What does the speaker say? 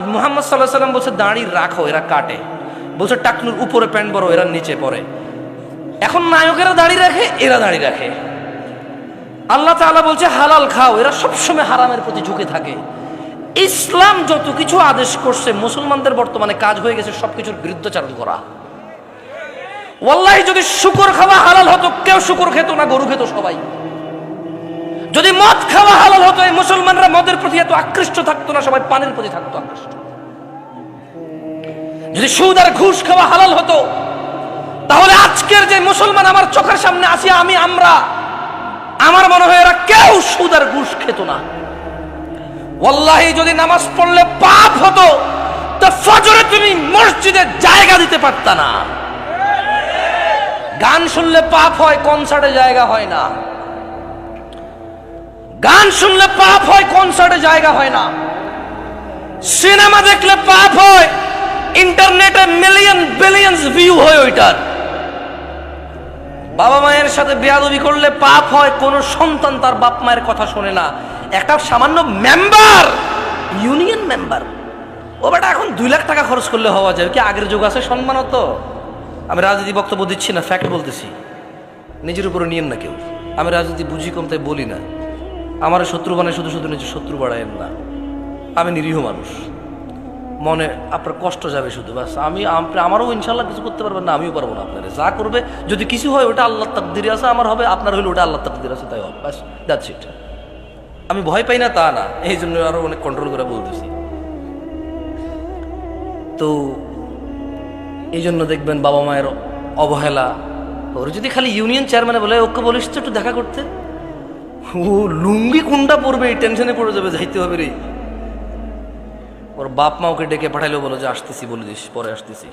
মুহাম্মদ সাল্লাল্লাহু আলাইহি সাল্লাম বলছে দাড়ি রাখো, এরা কাটে। বলছে টাকনুর উপরে প্যান্ট বড়, এরা নিচে পড়ে। এখন নায়কেরা দাড়ি রাখে, এরা দাড়ি রাখে। আল্লাহ তাআলা বলছে হালাল খাও, এরা সবসময় হারামের প্রতি ঝুঁকে থাকে। ইসলাম যত কিছু আদেশ করছে, মুসলমানদের বর্তমানে কাজ হয়ে গেছে সবকিছুর বিরুদ্ধাচরণ করা। ওয়াল্লাহি যদি শুকর খাওয়া হালাল হতো, কেউ শুকর খেত না, গরু খেত সবাই। যদি মদ খাওয়া হালাল হতো, এই মুসলমানরা মদের প্রতি এত আকৃষ্ট থাকতো না, সবাই পানির প্রতি থাকতো আকৃষ্ট। যদি সুদ আর ঘুষ খাওয়া হালাল হতো, তাহলে আজকের যে মুসলমান আমার চোখের সামনে আসি, আমরা আমার মনে হয় এরা কেউ সুদ আর ঘুষ খেত না। ওয়াল্লাহি যদি নামাজ পড়লে পাপ হতো, তো ফজরে তুমি মসজিদে জায়গা দিতে পারতা না। গান শুনলে পাপ হয়, কনসার্টে জায়গা হয় না। গান শুনলে পাপ হয়, কনসার্টে জায়গা হয় না। সিনেমা দেখলে পাপ হয়, ইন্টারনেটে মিলিয়ন বিলিয়নস ভিউ হয় ওইটার। বাবা মায়ের সাথে বেয়াদবি করলে পাপ হয়, কোন সন্তান তার বাপ মায়ের কথা শোনে না। একটা সামান্য মেম্বার, ইউনিয়ন মেম্বার, ও বেটা এখন 2 লাখ টাকা খরচ করলে হওয়া যায়। কি আগের যুগ আছে সম্মানত? আমি রাজনীতি বক্তব্য দিচ্ছি না, ফ্যাক্ট বলতেছি। নিজের উপরে নিয়েন না কেউ। আমি রাজনীতি বুঝি কম, তাই বলি না। আমার শত্রু বানায় শুধু শুধু নিজের শত্রু বাড়ায়েন না। আমি নিরীহ মানুষ, মনে আপনার কষ্ট যাবে শুধু, বাস। আমারও ইনশাল্লাহ কিছু করতে পারবেন না, আমিও পারবো না। আপনারা যা করবে, যদি কিছু হয় ওটা আল্লাহর তাকদিরে আছে, আমার হবে, আপনার হইলে ওটা আল্লাহর তাকদিরে আছে, তাই হবে, বাস, দ্যাটস ইট। আমি ভয় পাই না তা না, এই জন্য আরো অনেক কন্ট্রোল করে বলতেছি। তো এই জন্য দেখবেন বাবা মায়ের অবহেলা। ওর যদি খালি ইউনিয়ন চেয়ারম্যানে বলে ওকে বলিস তো একটু দেখা করতে, ও লুঙ্গি কোনটা পড়বে এই টেনশনে পড়ে যাবে, যাইতে হবে রে। ওর বাপ মা ওকে ডেকে পাঠাইলেও বলো যে আসতেছি, বলে দিস পরে আসতেছি।